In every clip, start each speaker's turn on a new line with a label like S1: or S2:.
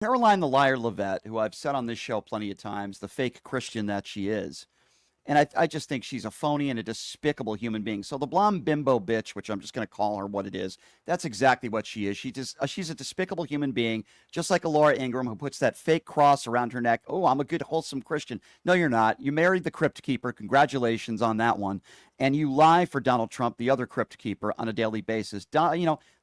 S1: Caroline the Liar Leavitt, who I've said on this show plenty of times, the fake Christian that she is. And I just think she's a phony and a despicable human being. So the blonde bimbo bitch, which I'm just going to call her what it is, that's exactly what she is. She's a despicable human being, just like a Laura Ingraham who puts that fake cross around her neck. Oh, I'm a good, wholesome Christian. No, you're not. You married the crypt keeper. Congratulations on that one. And you lie for Donald Trump, the other crypt keeper, on a daily basis.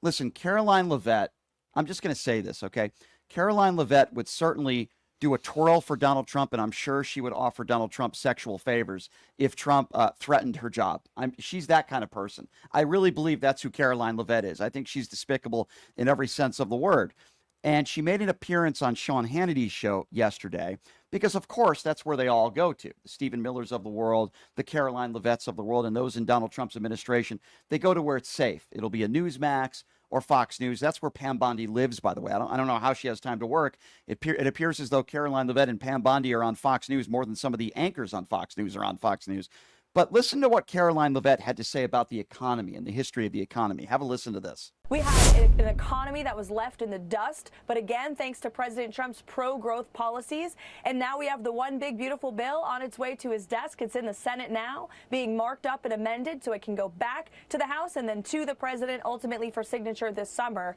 S1: Listen, Caroline Leavitt, I'm just going to say this, okay? Caroline Leavitt would certainly do a twirl for Donald Trump, and I'm sure she would offer Donald Trump sexual favors if Trump threatened her job. She's that kind of person. I really believe that's who Caroline Leavitt is. I think she's despicable in every sense of the word. And she made an appearance on Sean Hannity's show yesterday because, of course, that's where they all go to. The Stephen Millers of the world, the Caroline Leavitts of the world, and those in Donald Trump's administration. They go to where it's safe. It'll be a Newsmax or Fox News. That's where Pam Bondi lives, by the way. I don't know how she has time to work. It appears as though Caroline Leavitt and Pam Bondi are on Fox News more than some of the anchors on Fox News are on Fox News. But listen to what Caroline Leavitt had to say about the economy and the history of the economy. Have a listen to this.
S2: We had an economy that was left in the dust, but again, thanks to President Trump's pro-growth policies. And now we have the one big, beautiful bill on its way to his desk. It's in the Senate now, being marked up and amended so it can go back to the House and then to the president, ultimately for signature this summer.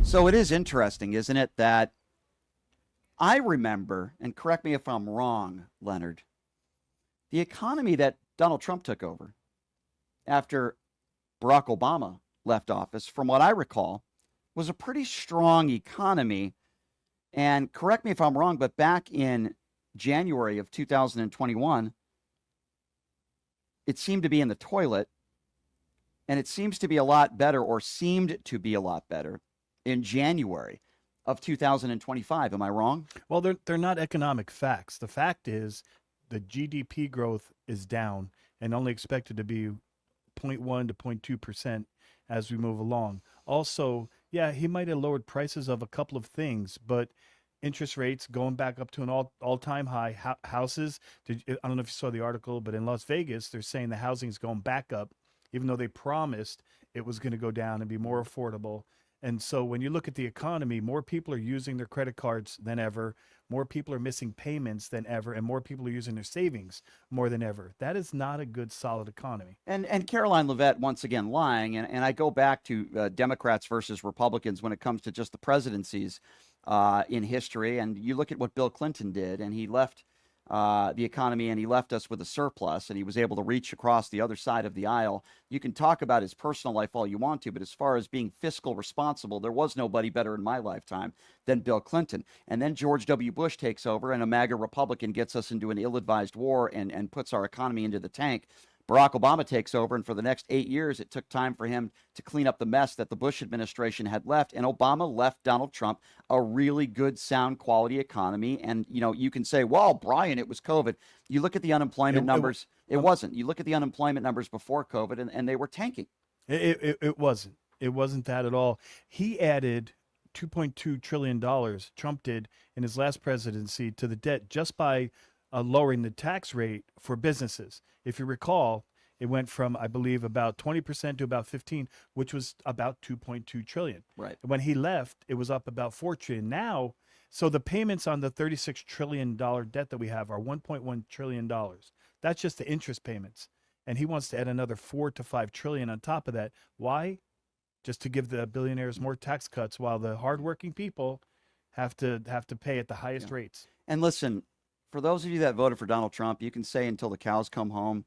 S1: So it is interesting, isn't it, that I remember, and correct me if I'm wrong, Leonard, the economy that Donald Trump took over after Barack Obama left office, from what I recall, was a pretty strong economy. And correct me if I'm wrong, but back in January of 2021, it seemed to be in the toilet, and it seems to be a lot better, or seemed to be a lot better, in January of 2025. Am I wrong?
S3: Well, they're not economic facts. The fact is the GDP growth is down and only expected to be 0.1 to 0.2% as we move along. Also, yeah, he might have lowered prices of a couple of things, but interest rates going back up to an all-time high. Houses, I don't know if you saw the article, but in Las Vegas, they're saying the housing is going back up, even though they promised it was going to go down and be more affordable. And so when you look at the economy, more people are using their credit cards than ever. More people are missing payments than ever, and more people are using their savings more than ever. That is not a good, solid economy.
S1: And Caroline Leavitt, once again, lying. And I go back to Democrats versus Republicans when it comes to just the presidencies in history. And you look at what Bill Clinton did, and he left the economy, and he left us with a surplus, and he was able to reach across the other side of the aisle. You can talk about his personal life all you want to, but as far as being fiscal responsible, there was nobody better in my lifetime than Bill Clinton. And then George W. Bush takes over, and a MAGA Republican gets us into an ill-advised war and puts our economy into the tank. Barack Obama takes over, and for the next 8 years, it took time for him to clean up the mess that the Bush administration had left. And Obama left Donald Trump a really good, sound, quality economy. And, you can say, well, Brian, it was COVID. You look at the unemployment numbers. It wasn't. You look at the unemployment numbers before COVID, and they were tanking.
S3: It wasn't. It wasn't that at all. He added $2.2 trillion, Trump did, in his last presidency to the debt just by lowering the tax rate for businesses. If you recall, it went from, I believe, about 20% to about 15%, which was about 2.2 trillion.
S1: Right.
S3: When he left, it was up about 4 trillion. Now, so the payments on the $36 trillion debt that we have are $1.1 trillion. That's just the interest payments. And he wants to add another 4 to 5 trillion on top of that. Why? Just to give the billionaires more tax cuts while the hardworking people have to pay at the highest rates.
S1: And listen, for those of you that voted for Donald Trump, you can say until the cows come home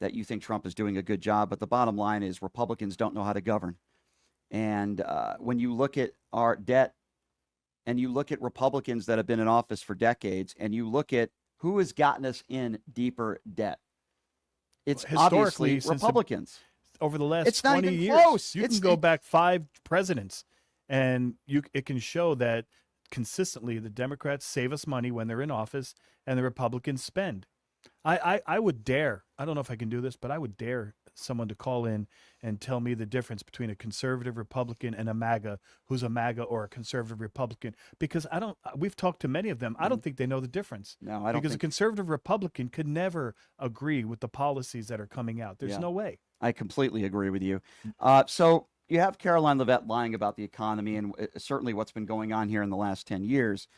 S1: that you think Trump is doing a good job. But the bottom line is Republicans don't know how to govern. And when you look at our debt and you look at Republicans that have been in office for decades and you look at who has gotten us in deeper debt, it's obviously Republicans.
S3: Over the last
S1: it's
S3: 20
S1: not even
S3: years,
S1: close.
S3: You can go back 5 presidents, and it can show that consistently the Democrats save us money when they're in office and the Republicans spend. I would dare, I don't know if I can do this, but I would dare someone to call in and tell me the difference between a conservative Republican and a MAGA, who's a MAGA or a conservative Republican, because we've talked to many of them. I don't think they know the difference.
S1: No, I don't.
S3: Because a conservative Republican could never agree with the policies that are coming out. There's no way.
S1: I completely agree with you. So you have Caroline Leavitt lying about the economy and certainly what's been going on here in the last 10 years.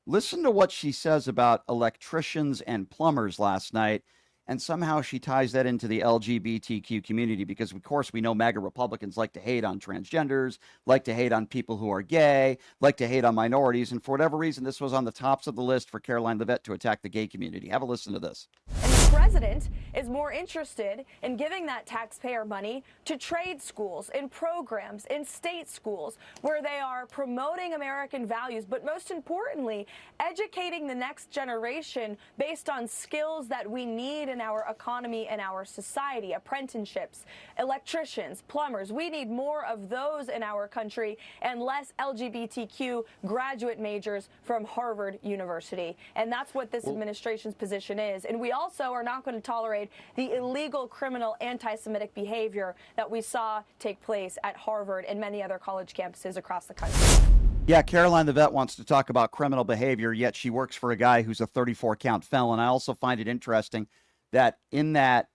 S1: Listen to what she says about electricians and plumbers last night. And somehow she ties that into the LGBTQ community because, of course, we know MAGA Republicans like to hate on transgenders, like to hate on people who are gay, like to hate on minorities. And for whatever reason, this was on the tops of the list for Caroline Leavitt to attack the gay community. Have a listen to this.
S2: And the president is more interested in giving that taxpayer money to trade schools, in programs, in state schools, where they are promoting American values, but most importantly, educating the next generation based on skills that we need in our economy and our society. Apprenticeships, electricians, plumbers. We need more of those in our country and less LGBTQ graduate majors from Harvard University. And that's what this administration's position is. And we also are not going to tolerate the illegal, criminal, anti-Semitic behavior that we saw take place at Harvard and many other college campuses across the country.
S1: Yeah, Caroline Leavitt wants to talk about criminal behavior, yet she works for a guy who's a 34-count felon. I also find it interesting that in that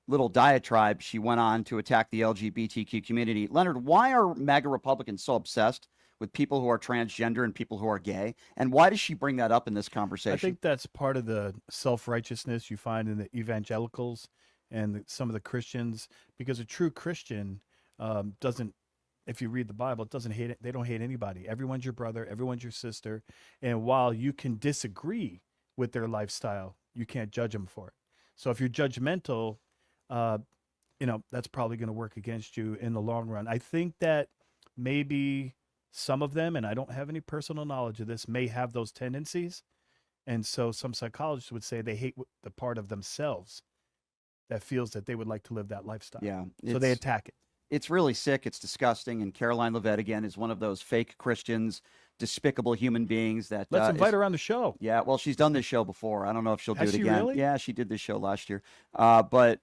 S1: little diatribe, she went on to attack the LGBTQ community. Leonard, why are MAGA Republicans so obsessed with people who are transgender and people who are gay? And why does she bring that up in this conversation?
S3: I think that's part of the self-righteousness you find in the evangelicals and some of the Christians, because a true Christian doesn't, if you read the Bible, it doesn't hate it. They don't hate anybody. Everyone's your brother. Everyone's your sister. And while you can disagree with their lifestyle, you can't judge them for it. So if you're judgmental, that's probably going to work against you in the long run. I think that maybe some of them, and I don't have any personal knowledge of this, may have those tendencies. And so some psychologists would say they hate the part of themselves that feels that they would like to live that lifestyle.
S1: Yeah.
S3: So they attack it.
S1: It's really sick. It's disgusting. And Caroline Leavitt, again, is one of those fake Christians, despicable human beings that
S3: let's invite her on the show.
S1: Yeah, well, she's done this show before. I don't know if she'll do it again.
S3: Really?
S1: Yeah, she did this show last year. But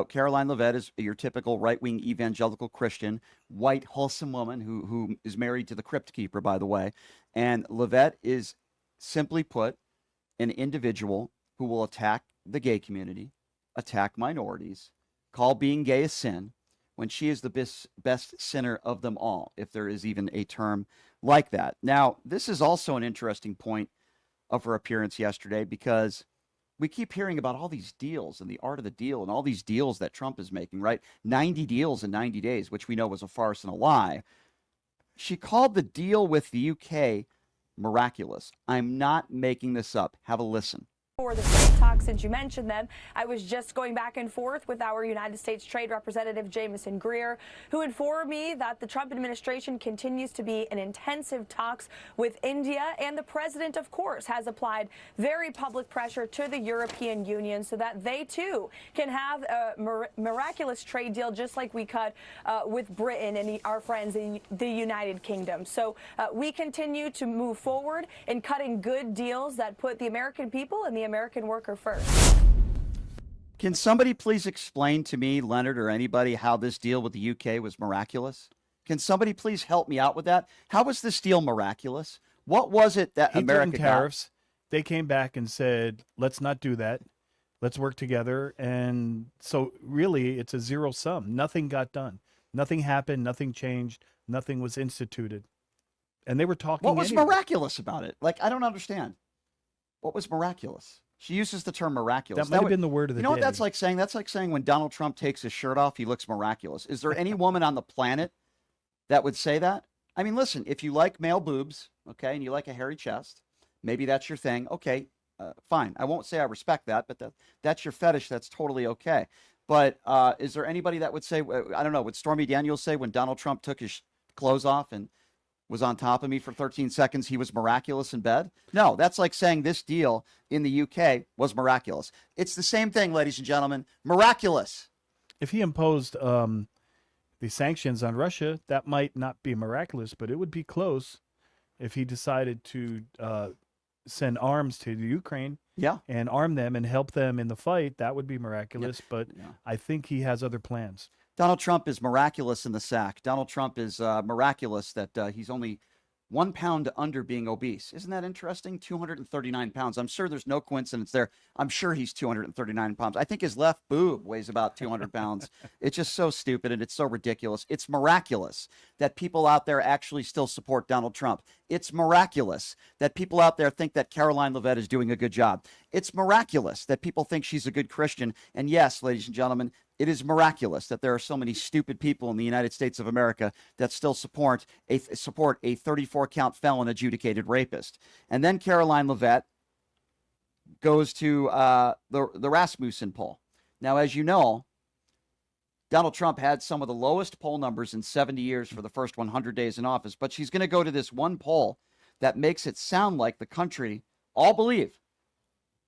S1: Caroline Leavitt is your typical right-wing evangelical Christian, white, wholesome woman who is married to the Crypt Keeper, by the way. And Leavitt is, simply put, an individual who will attack the gay community, attack minorities, call being gay a sin, when she is the best sinner of them all, if there is even a term like that. Now, this is also an interesting point of her appearance yesterday, because we keep hearing about all these deals and the art of the deal and all these deals that Trump is making, right? 90 deals in 90 days, which we know was a farce and a lie. She called the deal with the UK miraculous. I'm not making this up. Have a listen.
S2: For the trade talks, since you mentioned them, I was just going back and forth with our United States Trade Representative Jameson Greer, who informed me that the Trump administration continues to be in intensive talks with India, and the president, of course, has applied very public pressure to the European Union so that they too can have a miraculous trade deal, just like we cut with Britain and our friends in the United Kingdom. So we continue to move forward in cutting good deals that put the American people and the American worker first.
S1: Can somebody please explain to me, Leonard, or anybody, how this deal with the UK was miraculous? Can somebody please help me out with that? How was this deal miraculous? What was it that America got?
S3: Tariffs. They came back and said, let's not do that. Let's work together. And so really it's a zero sum. Nothing got done. Nothing happened. Nothing changed. Nothing was instituted. And they were talking.
S1: What was
S3: anyway.
S1: miraculous about it? Like, I don't understand. What was miraculous? She uses the term miraculous.
S3: That might have been the word of the day.
S1: You know what that's like saying? That's like saying when Donald Trump takes his shirt off, he looks miraculous. Is there any woman on the planet that would say that? I mean, listen, if you like male boobs, okay, and you like a hairy chest, maybe that's your thing. Okay, fine. I won't say I respect that, but that's your fetish. That's totally okay. But is there anybody that would say, I don't know, would Stormy Daniels say when Donald Trump took his clothes off and was on top of me for 13 seconds, he was miraculous in bed? No, that's like saying this deal in the UK was miraculous. It's the same thing, ladies and gentlemen. Miraculous.
S3: If he imposed the sanctions on Russia, that might not be miraculous, but it would be close. If he decided to send arms to the Ukraine, and arm them and help them in the fight, that would be miraculous. But I think he has other plans.
S1: Donald Trump is miraculous in the sack. Donald Trump is miraculous that he's only 1 pound under being obese. Isn't that interesting? 239 pounds. I'm sure there's no coincidence there. I'm sure he's 239 pounds. I think his left boob weighs about 200 pounds. It's just so stupid and it's so ridiculous. It's miraculous that people out there actually still support Donald Trump. It's miraculous that people out there think that Karoline Leavitt is doing a good job. It's miraculous that people think she's a good Christian. And yes, ladies and gentlemen, it is miraculous that there are so many stupid people in the United States of America that still support a 34-count felon adjudicated rapist. And then Karoline Leavitt goes to the Rasmussen poll. Now, as you know, Donald Trump had some of the lowest poll numbers in 70 years for the first 100 days in office, but she's going to go to this one poll that makes it sound like the country all believe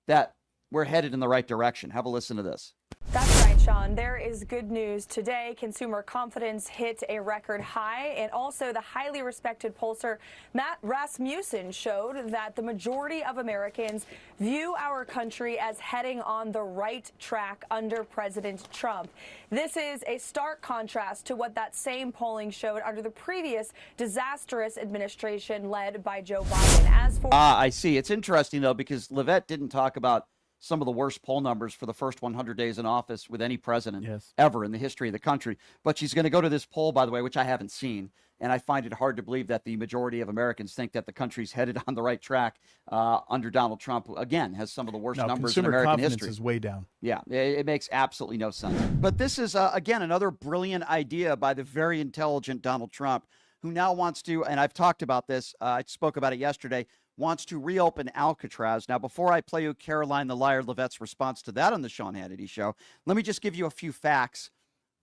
S1: that we're headed in the right direction. Have a listen to this.
S2: That's right, Sean. There is good news today. Consumer confidence hit a record high, and also the highly respected pollster Matt Rasmussen showed that the majority of Americans view our country as heading on the right track under President Trump. This is a stark contrast to what that same polling showed under the previous disastrous administration led by Joe Biden. As for
S1: I see. It's interesting, though, because Leavitt didn't talk about some of the worst poll numbers for the first 100 days in office with any president ever in the history of the country. But she's going to go to this poll, by the way, which I haven't seen. And I find it hard to believe that the majority of Americans think that the country's headed on the right track under Donald Trump. Again, has some of the worst numbers in American history.
S3: Consumer confidence is way down.
S1: Yeah, it makes absolutely no sense. But this is, again, another brilliant idea by the very intelligent Donald Trump, who now wants to, and I've talked about this, I spoke about it yesterday, wants to reopen Alcatraz. Now, before I play you Karoline the Liar Leavitt's response to that on the Sean Hannity Show, let me just give you a few facts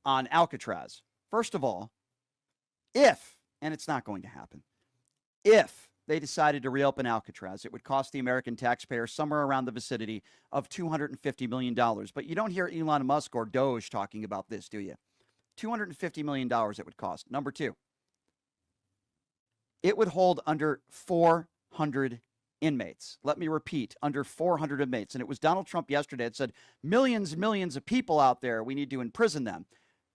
S1: on Alcatraz. First of all, if, and it's not going to happen, if they decided to reopen Alcatraz, it would cost the American taxpayer somewhere around the vicinity of $250 million. But you don't hear Elon Musk or Doge talking about this, do you? $250 million it would cost. Number two, it would hold under 400 inmates. Let me repeat, under 400 inmates. And it was Donald Trump yesterday that said, millions of people out there, we need to imprison them.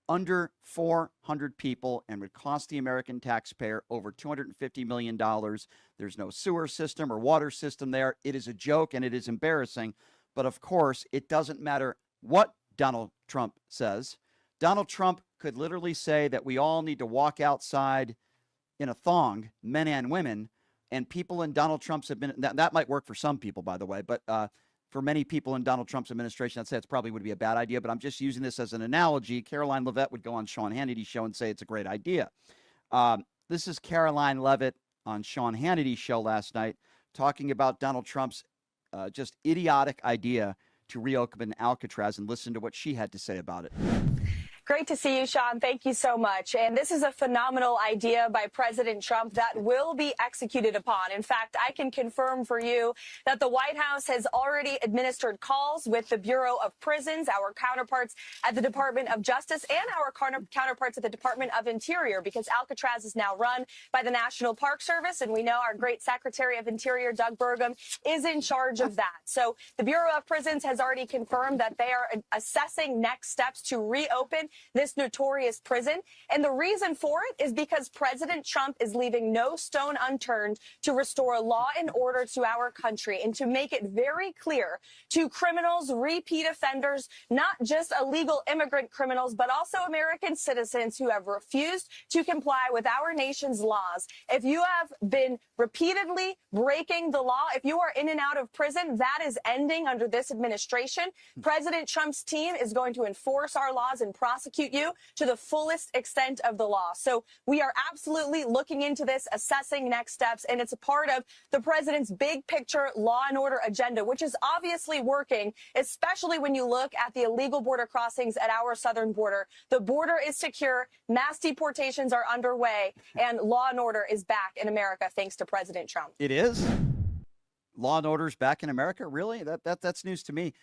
S1: Under 400 people, and would cost the American taxpayer over $250 million. There's no sewer system or water system there. It is a joke and it is embarrassing. But of course, it doesn't matter what Donald Trump says. Donald Trump could literally say that we all need to walk outside in a thong, men and women, and people in Donald Trump's administration, that might work for some people, by the way, but for many people in Donald Trump's administration, I'd say it probably would be a bad idea, but I'm just using this as an analogy. Karoline Leavitt would go on Sean Hannity's show and say it's a great idea. This is Karoline Leavitt on Sean Hannity's show last night talking about Donald Trump's just idiotic idea to reopen Alcatraz, and listen to what she had to say about it.
S2: Great to see you, Sean. Thank you so much. And this is a phenomenal idea by President Trump that will be executed upon. In fact, I can confirm for you that the White House has already administered calls with the Bureau of Prisons, our counterparts at the Department of Justice, and our counterparts at the Department of Interior, because Alcatraz is now run by the National Park Service. And we know our great Secretary of Interior, Doug Burgum, is in charge of that. So the Bureau of Prisons has already confirmed that they are assessing next steps to reopen this notorious prison. And the reason for it is because President Trump is leaving no stone unturned to restore law and order to our country, and to make it very clear to criminals, repeat offenders, not just illegal immigrant criminals, but also American citizens who have refused to comply with our nation's laws. If you have been repeatedly breaking the law, if you are in and out of prison, that is ending under this administration. President Trump's team is going to enforce our laws and prosecute you to the fullest extent of the law. So we are absolutely looking into this, assessing next steps, and it's a part of the president's big picture law and order agenda, which is obviously working, especially when you look at the illegal border crossings at our southern border. The border is secure, mass deportations are underway, and law and order is back in America thanks to President Trump.
S1: It is? Law and order's back in America? Really? That's news to me.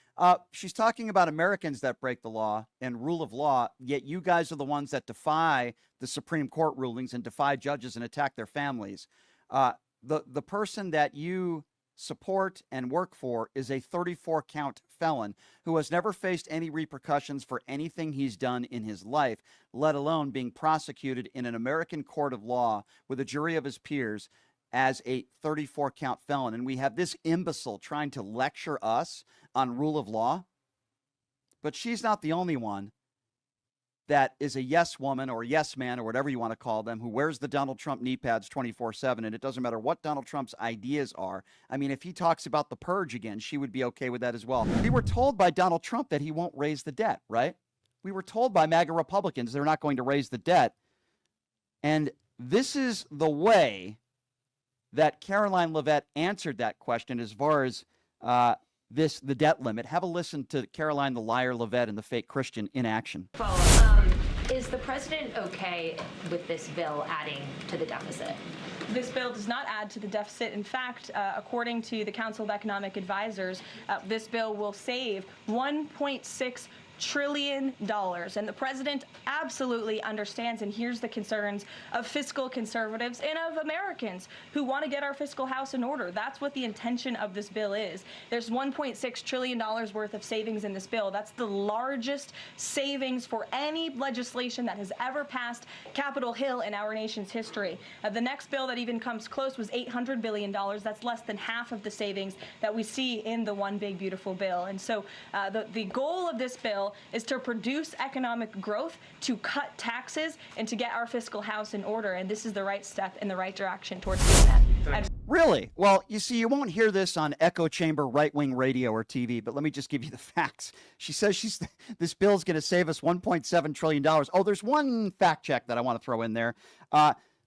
S1: She's talking about Americans that break the law and rule of law, yet you guys are the ones that defy the Supreme Court rulings and defy judges and attack their families. The person that you support and work for is a 34-count felon who has never faced any repercussions for anything he's done in his life, let alone being prosecuted in an American court of law with a jury of his peers. as a 34-count felon. And we have this imbecile trying to lecture us on rule of law. But she's not the only one that is a yes woman or yes man or whatever you want to call them, who wears the Donald Trump knee pads 24/7, and it doesn't matter what Donald Trump's ideas are. I mean, if he talks about the purge again, she would be okay with that as well. We were told by Donald Trump that he won't raise the debt, right? We were told by MAGA Republicans they're not going to raise the debt. And this is the way that Karoline Leavitt answered that question as far as the debt limit. Have a listen to Karoline the liar Leavitt and the fake Christian in action.
S4: Is the president okay with this bill adding to the deficit?
S5: This bill does not add to the deficit. In fact, according to the Council of Economic Advisors, this bill will save $1.6 trillion. And the president absolutely understands and hears the concerns of fiscal conservatives and of Americans who want to get our fiscal house in order. That's what the intention of this bill is. There's $1.6 trillion worth of savings in this bill. That's the largest savings for any legislation that has ever passed Capitol Hill in our nation's history. The next bill that even comes close was $800 billion. That's less than half of the savings that we see in the One Big Beautiful Bill. And so the goal of this bill is to produce economic growth, to cut taxes, and to get our fiscal house in order. And this is the right step in the right direction towards doing that.
S1: Really? Well, you see, you won't hear this on echo chamber right-wing radio or TV, but let me just give you the facts. She says this bill is going to save us $1.7 trillion. Oh, there's one fact check that I want to throw in there.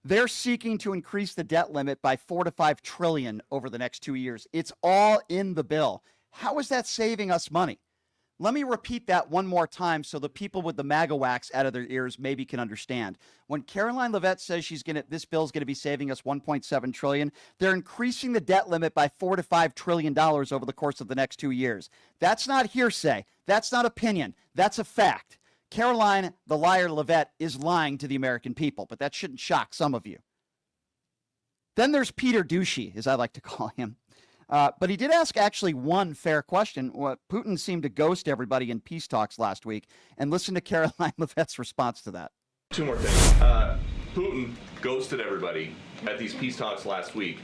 S1: They're seeking to increase the debt limit by $4 to $5 trillion over the next 2 years. It's all in the bill. How is that saving us money? Let me repeat that one more time so the people with the MAGA wax out of their ears maybe can understand. When Karoline Leavitt says this bill's going to be saving us $1.7 trillion, they're increasing the debt limit by $4 to $5 trillion over the course of the next 2 years. That's not hearsay. That's not opinion. That's a fact. Karoline, the liar Leavitt, is lying to the American people, but that shouldn't shock some of you. Then there's Peter Douchey, as I like to call him. But he did ask actually one fair question. Putin seemed to ghost everybody in peace talks last week. And listen to Karoline Leavitt's response to that.
S6: Two more things. Putin ghosted everybody at these peace talks last week.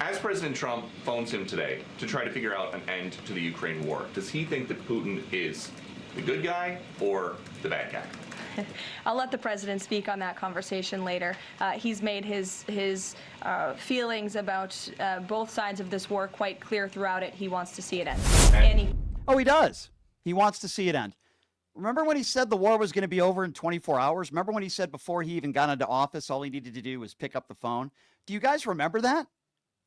S6: As President Trump phones him today to try to figure out an end to the Ukraine war, does he think that Putin is the good guy or the bad guy?
S5: I'll let the president speak on that conversation later. He's made his feelings about both sides of this war quite clear throughout it. He wants to see it end.
S1: He does. He wants to see it end. Remember when he said the war was going to be over in 24 hours? Remember when he said before he even got into office, all he needed to do was pick up the phone? Do you guys remember that?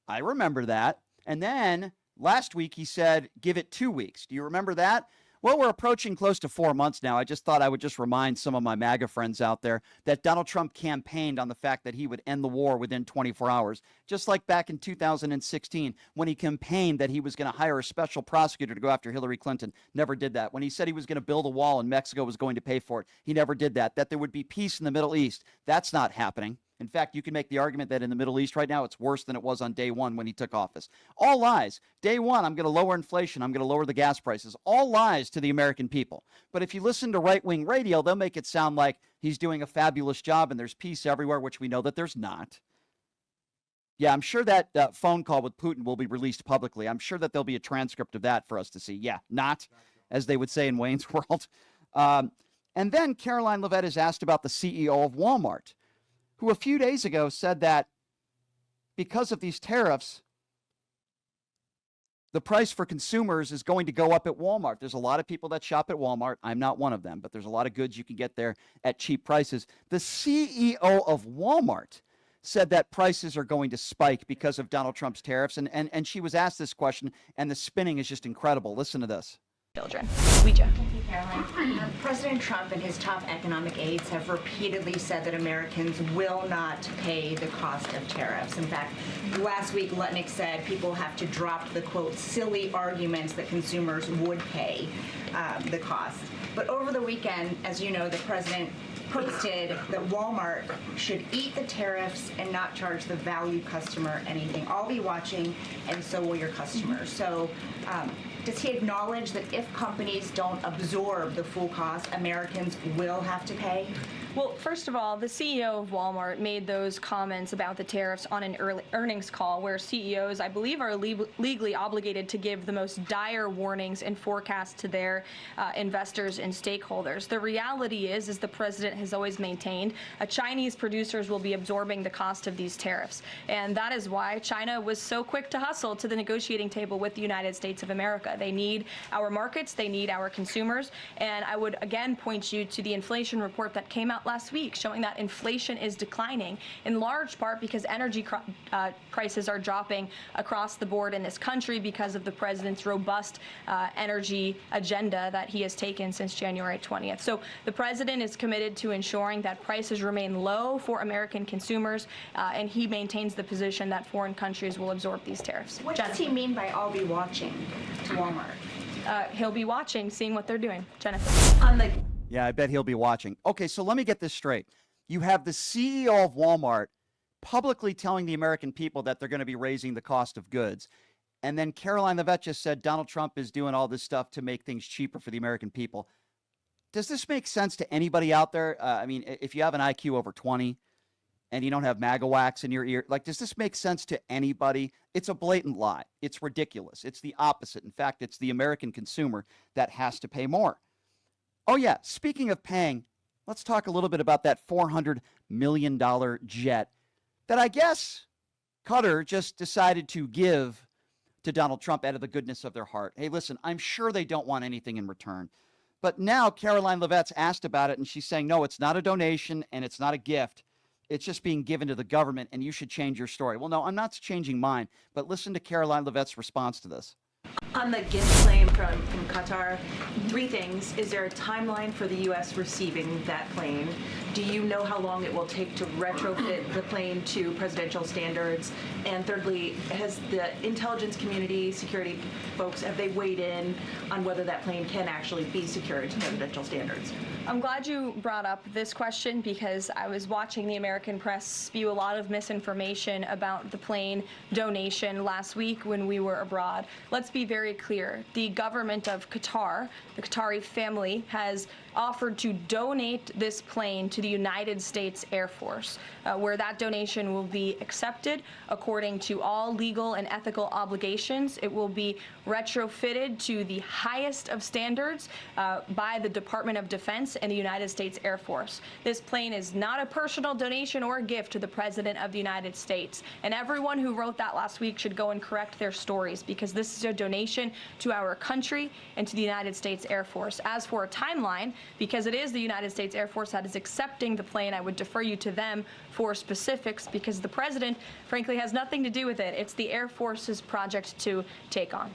S1: I remember that. And then last week he said, give it 2 weeks. Do you remember that? Well, we're approaching close to 4 months now. I just thought I would just remind some of my MAGA friends out there that Donald Trump campaigned on the fact that he would end the war within 24 hours, just like back in 2016 when he campaigned that he was going to hire a special prosecutor to go after Hillary Clinton. Never did that. When he said he was going to build a wall and Mexico was going to pay for it, he never did that. That there would be peace in the Middle East. That's not happening. In fact, you can make the argument that in the Middle East right now, it's worse than it was on day one when he took office. All lies. Day one, I'm going to lower inflation. I'm going to lower the gas prices. All lies to the American people. But if you listen to right-wing radio, they'll make it sound like he's doing a fabulous job and there's peace everywhere, which we know that there's not. Yeah, I'm sure that phone call with Putin will be released publicly. I'm sure that there'll be a transcript of that for us to see. Yeah, not, as they would say in Wayne's World. And then Karoline Leavitt is asked about the CEO of Walmart, who a few days ago said that because of these tariffs, the price for consumers is going to go up at Walmart. There's a lot of people that shop at Walmart. I'm not one of them, but there's a lot of goods you can get there at cheap prices. The CEO of Walmart said that prices are going to spike because of Donald Trump's tariffs. And she was asked this question, and the spinning is just incredible. Listen to this.
S5: Children.
S4: Ouija. Thank you, Caroline. President Trump and his top economic aides have repeatedly said that Americans will not pay the cost of tariffs. In fact, last week, Lutnick said people have to drop the, quote, silly arguments that consumers would pay the cost. But over the weekend, as you know, the president posted that Walmart should eat the tariffs and not charge the value customer anything. I'll be watching, and so will your customers. So does he acknowledge that if companies don't absorb the full cost, Americans will have to pay?
S5: Well, first of all, the CEO of Walmart made those comments about the tariffs on an earnings call where CEOs, I believe, are legally obligated to give the most dire warnings and forecasts to their investors and stakeholders. The reality is, as the president has always maintained, Chinese producers will be absorbing the cost of these tariffs. And that is why China was so quick to hustle to the negotiating table with the United States of America. They need our markets, they need our consumers, and I would again point you to the inflation report that came out last week showing that inflation is declining in large part because energy prices are dropping across the board in this country because of the president's robust energy agenda that he has taken since January 20th. So the president is committed to ensuring that prices remain low for American consumers, and he maintains the position that foreign countries will absorb these tariffs.
S4: What does he mean by "I'll be watching" to Walmart?
S5: He'll be watching, seeing what they're doing. Jennifer.
S1: Yeah, I bet he'll be watching. Okay, so let me get this straight. You have the CEO of Walmart publicly telling the American people that they're going to be raising the cost of goods. And then Karoline Leavitt just said Donald Trump is doing all this stuff to make things cheaper for the American people. Does this make sense to anybody out there? I mean, if you have an IQ over 20 and you don't have MAGA wax in your ear, like, does this make sense to anybody? It's a blatant lie. It's ridiculous. It's the opposite. In fact, it's the American consumer that has to pay more. Oh, yeah. Speaking of paying, let's talk a little bit about that $400 million jet that I guess Qatar just decided to give to Donald Trump out of the goodness of their heart. Hey, listen, I'm sure they don't want anything in return. But now Karoline Leavitt's asked about it, and she's saying, no, it's not a donation and it's not a gift. It's just being given to the government, and you should change your story. Well, no, I'm not changing mine. But listen to Karoline Leavitt's response to this.
S7: On the gift claim from Qatar, three things. Is there a timeline for the U.S. receiving that plane? Do you know how long it will take to retrofit the plane to presidential standards? And thirdly, has the intelligence community, security folks, have they weighed in on whether that plane can actually be secured to presidential standards?
S5: I'm glad you brought up this question because I was watching the American press spew a lot of misinformation about the plane donation last week when we were abroad. Let's be very clear. The government of Qatar, the Qatari family, has offered to donate this plane to the United States Air Force, where that donation will be accepted according to all legal and ethical obligations. It will be retrofitted to the highest of standards by the Department of Defense and the United States Air Force. This plane is not a personal donation or a gift to the President of the United States. And everyone who wrote that last week should go and correct their stories because this is a donation to our country and to the United States Air Force. As for a timeline, because it is the United States Air Force that is accepting the plane, I would defer you to them for specifics because the president, frankly, has nothing to do with it. It's the Air Force's project to take on.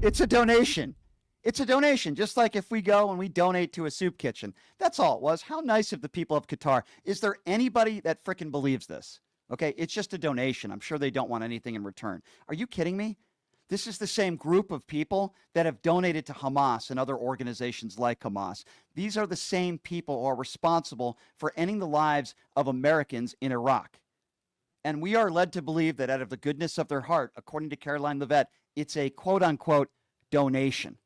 S1: It's a donation. It's a donation, just like if we go and we donate to a soup kitchen. That's all it was. How nice of the people of Qatar. Is there anybody that frickin' believes this? Okay, it's just a donation. I'm sure they don't want anything in return. Are you kidding me? This is the same group of people that have donated to Hamas and other organizations like Hamas. These are the same people who are responsible for ending the lives of Americans in Iraq. And we are led to believe that out of the goodness of their heart, according to Karoline Leavitt, it's a quote-unquote donation.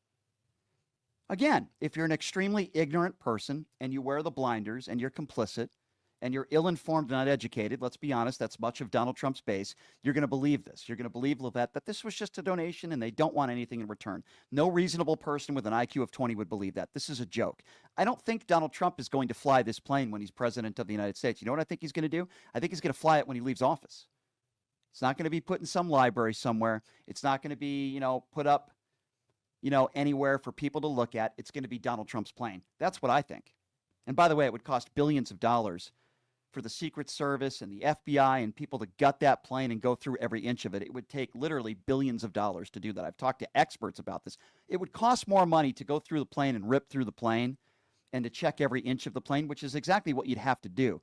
S1: Again, if you're an extremely ignorant person and you wear the blinders and you're complicit and you're ill-informed and uneducated, let's be honest, that's much of Donald Trump's base, you're going to believe this. You're going to believe, Leavitt, that this was just a donation and they don't want anything in return. No reasonable person with an IQ of 20 would believe that. This is a joke. I don't think Donald Trump is going to fly this plane when he's president of the United States. You know what I think he's going to do? I think he's going to fly it when he leaves office. It's not going to be put in some library somewhere. It's not going to be, put up, anywhere for people to look at. It's going to be Donald Trump's plane. That's what I think. And by the way, it would cost billions of dollars for the Secret Service and the FBI and people to gut that plane and go through every inch of it. It would take literally billions of dollars to do that. I've talked to experts about this. It would cost more money to go through the plane and rip through the plane and to check every inch of the plane, which is exactly what you'd have to do,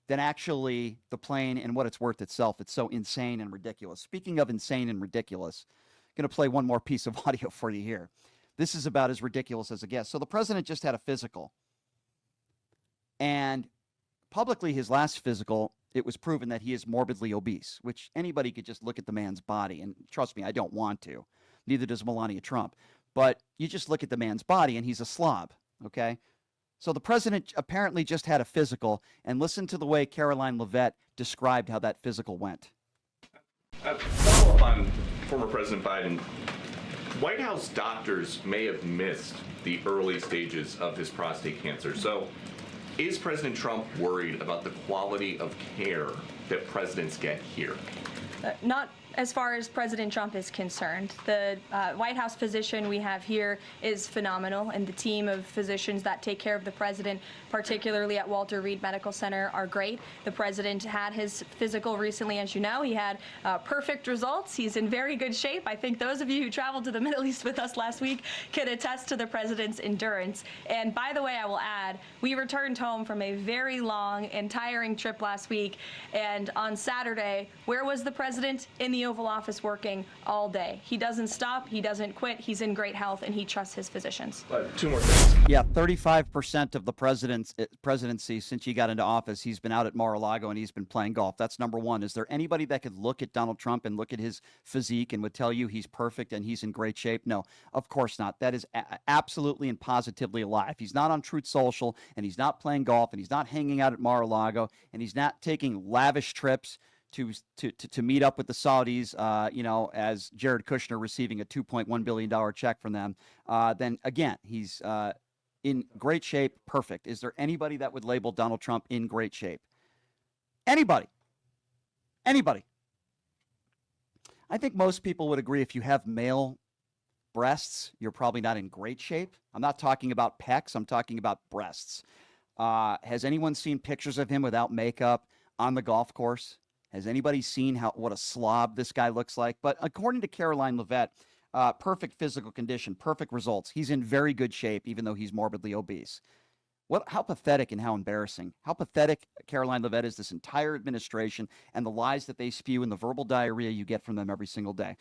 S1: than actually the plane and what it's worth itself. It's so insane and ridiculous. Speaking of insane and ridiculous, I'm going to play one more piece of audio for you here. This is about as ridiculous as it gets. So the president just had a physical. And publicly, his last physical, it was proven that he is morbidly obese, which anybody could just look at the man's body. And trust me, I don't want to. Neither does Melania Trump. But you just look at the man's body, and he's a slob, okay? So the president apparently just had a physical, and listen to the way Karoline Leavitt described how that physical went.
S6: Follow up on former President Biden. White House doctors may have missed the early stages of his prostate cancer. So is President Trump worried about the quality of care that presidents get here?
S5: Not as far as President Trump is concerned. The White House physician we have here is phenomenal, and the team of physicians that take care of the president, particularly at Walter Reed Medical Center, are great. The president had his physical recently, as you know. He had perfect results. He's in very good shape. I think those of you who traveled to the Middle East with us last week can attest to the president's endurance. And by the way, I will add, we returned home from a very long and tiring trip last week, and on Saturday, where was the president? In the Oval Office working all day. He doesn't stop, he doesn't quit, he's in great health, and he trusts his physicians.
S6: Two more things.
S1: Yeah, 35% of the presidency since he got into office, he's been out at Mar-a-Lago and he's been playing golf. That's number one. Is there anybody that could look at Donald Trump and look at his physique and would tell you he's perfect and he's in great shape? No, of course not. That is absolutely and positively a lie. If he's not on Truth Social and he's not playing golf and he's not hanging out at Mar-a-Lago and he's not taking lavish trips to meet up with the Saudis, as Jared Kushner receiving a $2.1 billion check from them, then again, he's in great shape, perfect. Is there anybody that would label Donald Trump in great shape? Anybody? Anybody? I think most people would agree if you have male breasts, you're probably not in great shape. I'm not talking about pecs. I'm talking about breasts. Has anyone seen pictures of him without makeup on the golf course? Has anybody seen what a slob this guy looks like? But according to Karoline Leavitt, perfect physical condition, perfect results. He's in very good shape, even though he's morbidly obese. How pathetic and how embarrassing. How pathetic Karoline Leavitt is, this entire administration, and the lies that they spew and the verbal diarrhea you get from them every single day.